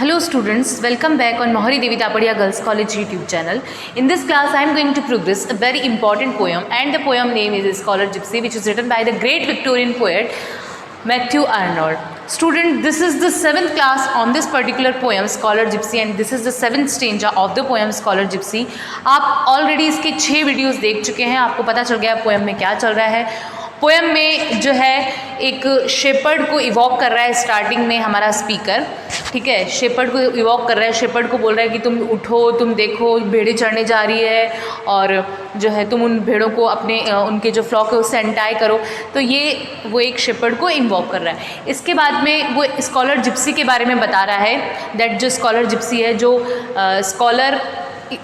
Hello students, welcome back on Mohari Devi Tapadia Girls College YouTube channel. In this class I am going to progress a very important poem, and the poem name is Scholar Gypsy, which is written by the great Victorian poet Matthew Arnold. Student, this is the 7th class on this particular poem Scholar Gypsy, and this is the 7th stanza of the poem Scholar Gypsy. आप already इसके 6 videos देख चुके हैं, आपको पता चल गया poem में क्या चल रहा है। पोएम में जो है एक शेपर्ड को इवॉक कर रहा है स्टार्टिंग में हमारा स्पीकर, ठीक है। शेपर्ड को इवॉक कर रहा है, शेपर्ड को बोल रहा है कि तुम उठो, तुम देखो भेड़ें चढ़ने जा रही है और जो है तुम उन भेड़ों को अपने उनके जो फ्लॉक है उससे अनटाई करो। तो ये वो एक शेपर्ड को इन्वॉक कर रहा है। इसके बाद में वो स्कॉलर जिप्सी के बारे में बता रहा है, दैट जो स्कॉलर जिप्सी है, जो स्कॉलर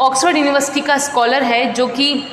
ऑक्सफोर्ड यूनिवर्सिटी का स्कॉलर है, जो कि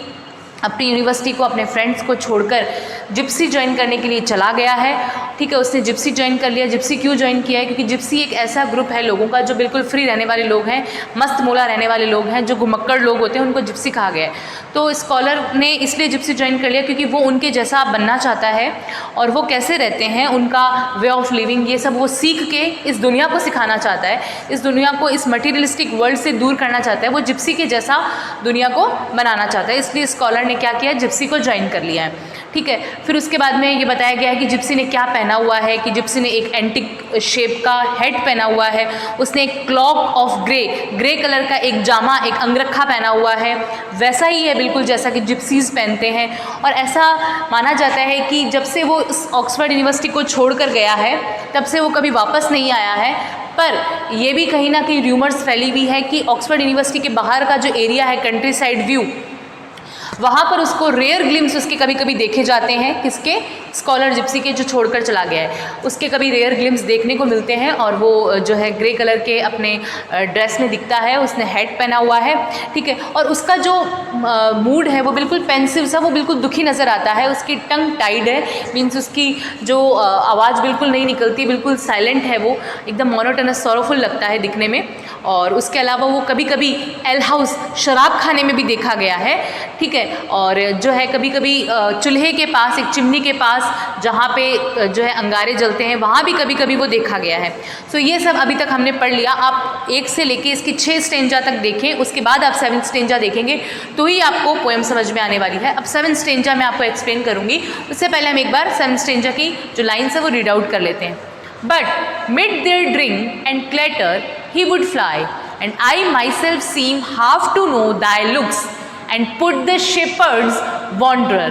अपनी यूनिवर्सिटी को अपने फ्रेंड्स को छोड़कर जिप्सी ज्वाइन करने के लिए चला गया है, ठीक है। उसने जिप्सी ज्वाइन कर लिया। जिप्सी क्यों ज्वाइन किया है? क्योंकि जिप्सी एक ऐसा ग्रुप है लोगों का जो बिल्कुल फ्री रहने वाले लोग हैं, मस्त मोला रहने वाले लोग हैं, जो घुमक्कड़ लोग होते हैं, उनको जिप्सी कहा गया है। तो स्कॉलर ने इसलिए जिप्सी ज्वाइन कर लिया क्योंकि वो उनके जैसा बनना चाहता है और वो कैसे रहते हैं, उनका वे ऑफ लिविंग, ये सब वो सीख के इस दुनिया को सिखाना चाहता है, इस दुनिया को, इस मटीरियलिस्टिक वर्ल्ड से दूर करना चाहता है। वो जिप्सी के जैसा दुनिया को बनाना चाहता है, इसलिए स्कॉलर ने क्या किया, जिप्सी को ज्वाइन कर लिया है, ठीक है। फिर उसके बाद में ये बताया गया है कि जिप्सी ने क्या पहना हुआ है, कि जिप्सी ने एक एंटिक शेप का हेड पहना हुआ है, उसने एक क्लॉक ऑफ ग्रे कलर का एक जामा, एक अंगरखा पहना हुआ है, वैसा ही है बिल्कुल जैसा कि जिप्सीज पहनते हैं। और ऐसा माना जाता है कि जब से वो इस ऑक्सफोर्ड यूनिवर्सिटी को छोड़कर गया है तब से वो कभी वापस नहीं आया है। पर ये भी कहीं ना कहीं र्यूमर्स फैली हुई है कि ऑक्सफोर्ड यूनिवर्सिटी के बाहर का जो एरिया है, कंट्री साइड व्यू, वहाँ पर उसको रेयर ग्लिम्स उसके कभी कभी देखे जाते हैं। किसके? स्कॉलर जिप्सी के, जो छोड़कर चला गया है, उसके कभी रेयर ग्लिम्स देखने को मिलते हैं। और वो जो है ग्रे कलर के अपने ड्रेस में दिखता है, उसने हेड पहना हुआ है, ठीक है। और उसका जो मूड है वो बिल्कुल पेंसिव सा, वो बिल्कुल दुखी नज़र आता है। उसकी टंग टाइड है, मीन्स उसकी जो आवाज़ बिल्कुल नहीं निकलती, बिल्कुल साइलेंट है, वो एकदम मोनोटोनस सॉरोफुल लगता है दिखने में। और उसके अलावा वो कभी कभी एल हाउस, शराब खाने में भी देखा गया है, ठीक है। और जो है कभी कभी चूल्हे के पास, एक चिमनी के पास जहाँ पे जो है अंगारे जलते हैं, वहाँ भी कभी कभी वो देखा गया है। सो ये सब अभी तक हमने पढ़ लिया। आप 1 से लेके इसकी 6 स्टेंजा तक देखें, उसके बाद आप 7th स्टेंजा देखेंगे तो ही आपको पोएम समझ में आने वाली है। अब 7th स्टेंजा मैं आपको एक्सप्लेन करूँगी, उससे पहले हम एक बार 7th स्टेंजा की जो लाइन्स है वो रीड आउट कर लेते हैं। But mid their drink and clatter he would fly, and I myself seem half to know thy looks, and put the shepherd's wanderer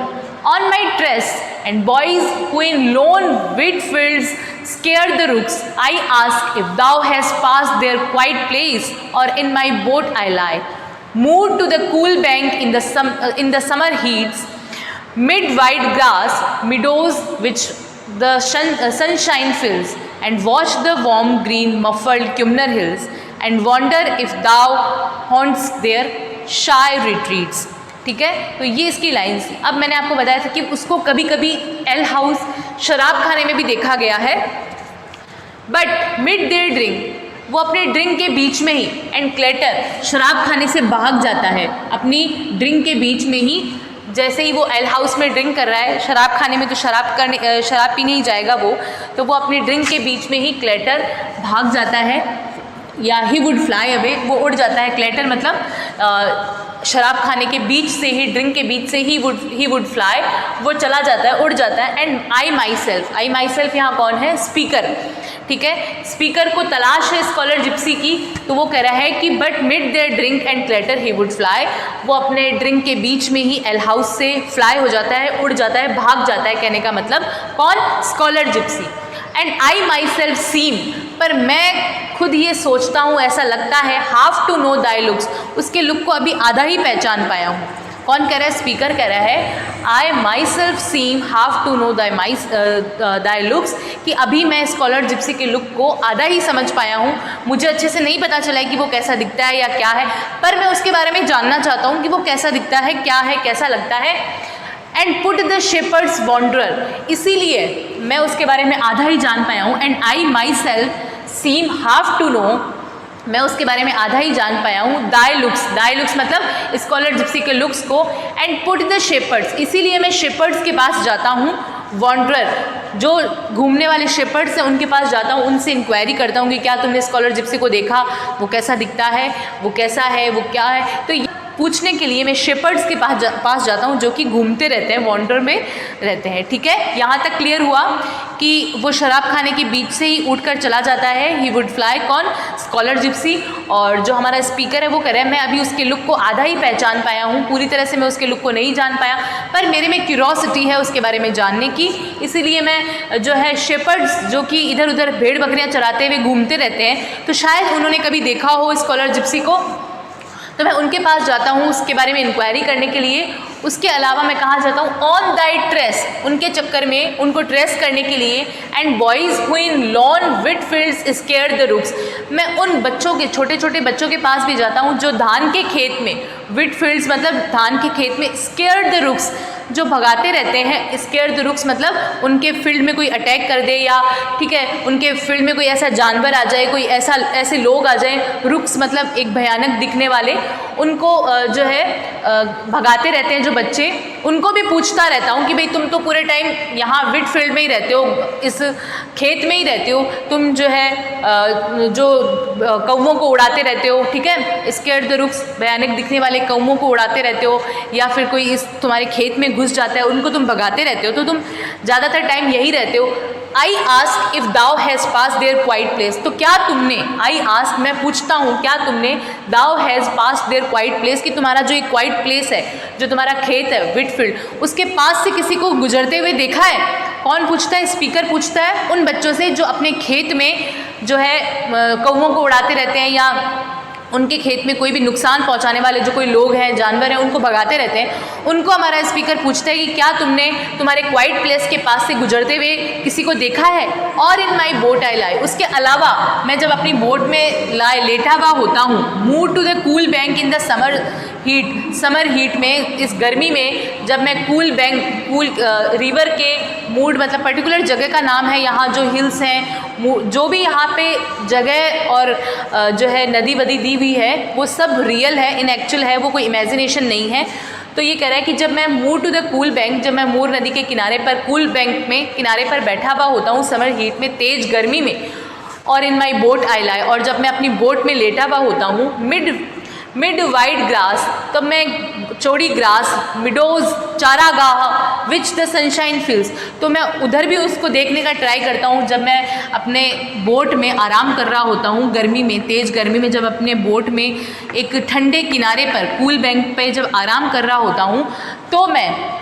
on my tress, and boys who in lone wheat fields scare the rooks, I ask if thou hast passed their quiet place, or in my boat I lie, moored to the cool bank in the summer heats, mid wide grass meadows which the sunshine fills, and watch the warm green muffled Cumnor hills, and wonder if thou haunts their shy retreats, ठीक है। तो ये इसकी lines. अब मैंने आपको बताया था कि उसको कभी कभी एल हाउस, शराब खाने में भी देखा गया है। बट मिड देयर ड्रिंक, वो अपने ड्रिंक के बीच में ही, एंड क्लेटर, शराब खाने से भाग जाता है अपनी ड्रिंक के बीच में ही। जैसे ही वो एल हाउस में ड्रिंक कर रहा है, शराब खाने में तो शराब पीने ही जाएगा वो, तो वो अपनी ड्रिंक के बीच में ही क्लेटर भाग जाता है, या ही वुड फ्लाई अवे, वो उड़ जाता है। क्लेटर मतलब शराब खाने के बीच से ही, ड्रिंक के बीच से ही वुड फ्लाई, वो चला जाता है, उड़ जाता है। एंड आई माई सेल्फ यहाँ कौन है? स्पीकर, ठीक है। स्पीकर को तलाश है स्कॉलर जिप्सी की, तो वो कह रहा है कि but mid their drink and clatter he would fly, वो अपने ड्रिंक के बीच में ही एल हाउस से फ्लाई हो जाता है, उड़ जाता है, भाग जाता है। कहने का मतलब कौन? Scholar gypsy. And I myself seem, पर मैं खुद ये सोचता हूँ, ऐसा लगता है, half to know thy looks, उसके लुक को अभी आधा ही पहचान पाया हूँ। कौन कह रहा है? स्पीकर कह रहा है, I myself seem half to know thy looks, कि अभी मैं स्कॉलर जिप्सी के लुक को आधा ही समझ पाया हूँ, मुझे अच्छे से नहीं पता चला है कि वो कैसा दिखता है या क्या है, पर मैं उसके बारे में जानना चाहता हूँ कि वो कैसा दिखता है, क्या है, कैसा लगता है। And put the shepherds wanderer, इसीलिए मैं उसके बारे में आधा ही जान पाया हूँ। And I myself seem half to know, मैं उसके बारे में आधा ही जान पाया हूँ। दाई लुक्स मतलब स्कॉलर जिप्सी के लुक्स को। एंड पुट द शेपर्ड्स, इसीलिए मैं शेपर्ड्स के पास जाता हूँ। वॉन्डरर जो घूमने वाले शेपर्ड्स हैं उनके पास जाता हूँ, उनसे इंक्वायरी करता हूँ कि क्या तुमने स्कॉलर जिप्सी को देखा, वो कैसा दिखता है, वो कैसा है, वो क्या है। तो पूछने के लिए मैं शेपर्ड्स के पास जाता हूँ जो कि घूमते रहते हैं, वॉन्डर में रहते हैं। ठीक है, यहाँ तक क्लियर हुआ कि वो शराब खाने के बीच से ही उठकर चला जाता है। ही वुड फ्लाई, कौन? Scholar Gypsy. और जो हमारा स्पीकर है वो कह रहा है मैं अभी उसके लुक को आधा ही पहचान पाया हूँ, पूरी तरह से मैं उसके लुक को नहीं जान पाया, पर मेरे में क्यूरोसिटी है उसके बारे में जानने की, इसीलिए मैं जो है शेपर्ड्स जो कि इधर उधर भेड़ बकरियाँ चराते हुए घूमते रहते हैं, तो शायद उन्होंने कभी देखा हो स्कॉलर जिप्सी को, तो मैं उनके पास जाता हूँ उसके बारे में इंक्वायरी करने के लिए। उसके अलावा मैं कहाँ जाता हूँ? ऑन दाई ट्रेस, उनके चक्कर में उनको ट्रेस करने के लिए। And boys who in lone wheat fields scare the rooks, मैं उन बच्चों के, छोटे छोटे बच्चों के पास भी जाता हूँ जो धान के खेत में, विट फील्ड्स मतलब धान के खेत में, स्केयर द रुक्स जो भगाते रहते हैं। स्केयर द रुक्स मतलब उनके फील्ड में कोई अटैक कर दे, या ठीक है उनके फील्ड में कोई ऐसा जानवर आ जाए, कोई ऐसे लोग आ जाए। रुक्स मतलब एक भयानक दिखने वाले, उनको जो है भगाते रहते हैं जो बच्चे। उनको भी पूछता रहता हूँ कि भाई तुम तो पूरे टाइम यहाँ विट फील्ड में ही रहते हो, इस खेत में ही रहते हो, तुम जो है जो कौवों को उड़ाते रहते हो, ठीक है, स्केयर द रुक्स भयानक दिखने वाले कौवों को उड़ाते रहते हो, या फिर कोई इस तुम्हारे खेत में घुस जाता है उनको तुम भगाते रहते हो, तो तुम ज़्यादातर टाइम यही रहते हो। I ask if thou has pass their quiet place, तो क्या तुमने, आई आस्क मैं पूछता हूँ, क्या तुमने thou has pass their quiet place, कि तुम्हारा जो एक क्वाइट प्लेस है, जो तुम्हारा खेत है विटफील्ड, उसके पास से किसी को गुजरते हुए देखा है? कौन पूछता है? स्पीकर पूछता है उन बच्चों से जो अपने खेत में जो है कौवों को उड़ाते रहते हैं, या उनके खेत में कोई भी नुकसान पहुंचाने वाले जो कोई लोग हैं, जानवर हैं, उनको भगाते रहते हैं। उनको हमारा स्पीकर पूछता है कि क्या तुमने तुम्हारे क्वाइट प्लेस के पास से गुजरते हुए किसी को देखा है? और इन माई बोट आई लाई, उसके अलावा मैं जब अपनी बोट में लेटा हुआ होता हूँ, move to the cool bank in the summer heat में, इस गर्मी में जब मैं कूल रिवर के मूड मतलब पर्टिकुलर जगह का नाम है, यहाँ जो हिल्स हैं, जो भी यहाँ पे जगह और जो है नदी वदी दी हुई है वो सब रियल है, इन एक्चुअल है, वो कोई इमेजिनेशन नहीं है। तो ये कह रहा है कि जब मैं move to the cool bank, जब मैं मूर नदी के किनारे पर कूल बैंक में किनारे पर बैठा हुआ होता हूँ समर हीट में, तेज़ गर्मी में, और इन माई बोट आई लाई, और जब मैं अपनी बोट में लेटा हुआ होता हूँ मिड वाइड ग्रास, तब मैं चौड़ी ग्रास, मिडोज चारागाह विच द सनशाइन फील्स, तो मैं उधर भी उसको देखने का ट्राई करता हूँ। जब मैं अपने बोट में आराम कर रहा होता हूँ गर्मी में, तेज़ गर्मी में, जब अपने बोट में एक ठंडे किनारे पर कूल बैंक पे जब आराम कर रहा होता हूँ, तो मैं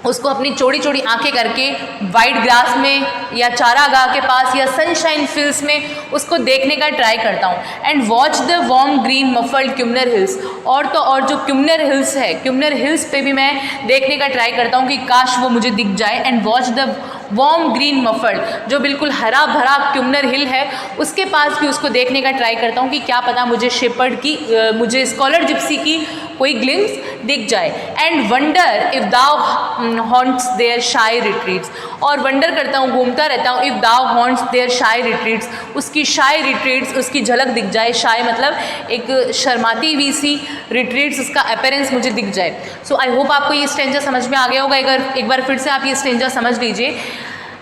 उसको अपनी चौड़ी चौड़ी आंखें करके वाइट ग्रास में या चारागाह के पास या सनशाइन फील्ड्स में उसको देखने का ट्राई करता हूँ। And watch the warm green muffled Cumnor hills, और तो और जो क्यूमनर हिल्स है, क्यूमनर हिल्स पे भी मैं देखने का ट्राई करता हूँ कि काश वो मुझे दिख जाए। And watch the warm green muffled, जो बिल्कुल हरा भरा क्यूमनर हिल है, उसके पास भी उसको देखने का ट्राई करता हूँ कि क्या पता मुझे शेपर्ड की, मुझे स्कॉलर जिप्सी की कोई ग्लिम्स दिख जाए। And wonder if thou haunts their shy retreats, और वंडर करता हूँ, घूमता रहता हूँ, if thou haunts their shy retreats, उसकी शाई रिट्रीट्स, उसकी झलक दिख जाए। शाई मतलब एक शर्माती हुई सी, रिट्रीट्स उसका अपीयरेंस मुझे दिख जाए। सो आई होप आपको ये स्टेंजा समझ में आ गया होगा। एक बार फिर से आप ये स्टेंजा समझ लीजिए।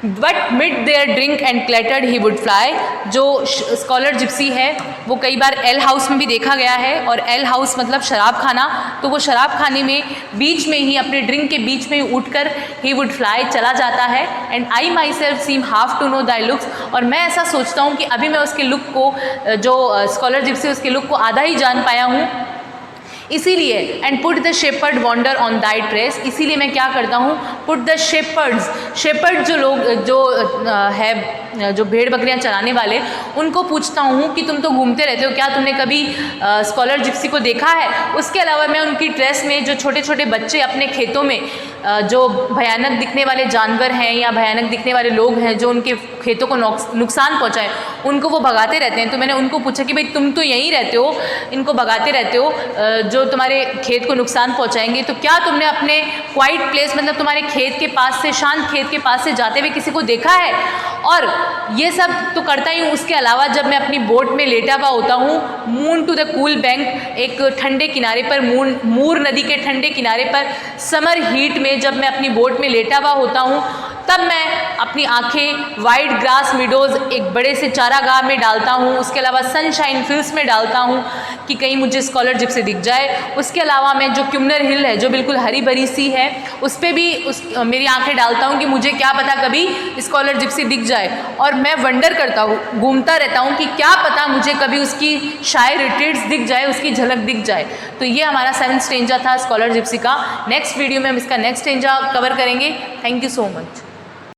But mid their drink and clattered he would fly, जो स्कॉलर जिप्सी है वो कई बार एल हाउस में भी देखा गया है, और एल हाउस मतलब शराब खाना, तो वो शराब खाने में बीच में ही, अपने ड्रिंक के बीच में ही उठकर ही वुड फ्लाई चला जाता है। And I myself seem half to know thy looks, और मैं ऐसा सोचता हूँ कि अभी मैं उसके लुक को, जो स्कॉलर जिप्सी उसके लुक को आधा ही जान पाया हूँ, इसीलिए। And put the shepherd wander on thy trace, इसीलिए मैं क्या करता हूँ, पुट द शेपर्ड जो लोग जो है, जो भेड़ बकरियाँ चराने वाले, उनको पूछता हूँ कि तुम तो घूमते रहते हो, क्या तुमने कभी स्कॉलर जिप्सी को देखा है? उसके अलावा मैं उनकी ट्रेस में जो छोटे छोटे बच्चे अपने खेतों में जो भयानक दिखने वाले जानवर हैं या भयानक दिखने वाले लोग हैं जो उनके खेतों को नुकसान पहुँचाए, उनको वो भगाते रहते हैं। तो मैंने उनको पूछा कि भाई तुम तो यहीं रहते हो, इनको भगाते रहते हो जो तुम्हारे खेत को नुकसान पहुँचाएंगे, तो क्या तुमने अपने क्वाइट प्लेस मतलब तुम्हारे खेत के पास से, शांत खेत के पास से जाते हुए किसी को देखा है? और ये सब तो करता ही हूँ। उसके अलावा जब मैं अपनी बोट में लेटा हुआ होता हूँ, moon to the cool bank, एक ठंडे किनारे पर, मूर नदी के ठंडे किनारे पर समर हीट में जब मैं अपनी बोट में लेटा हुआ होता हूँ, तब मैं अपनी आंखें वाइड ग्रास मीडोज़ एक बड़े से चारागाह में डालता हूँ, उसके अलावा सनशाइन फिल्स में डालता हूँ कि कहीं मुझे स्कॉलर जिप्सी दिख जाए। उसके अलावा मैं जो क्यूमनर हिल है जो बिल्कुल हरी भरी सी है उस पर भी मेरी आंखें डालता हूँ कि मुझे क्या पता कभी स्कॉलर जिप्सी दिख जाए। और मैं वंडर करता हूँ, घूमता रहता हूँ कि क्या पता मुझे कभी उसकी शायर रिट्रीट्स दिख जाए, उसकी झलक दिख जाए। तो ये हमारा 7th स्टेंजा था स्कॉलर जिप्सी का। नेक्स्ट वीडियो में हम इसका नेक्स्ट स्टेंजा कवर करेंगे। Thank you so much.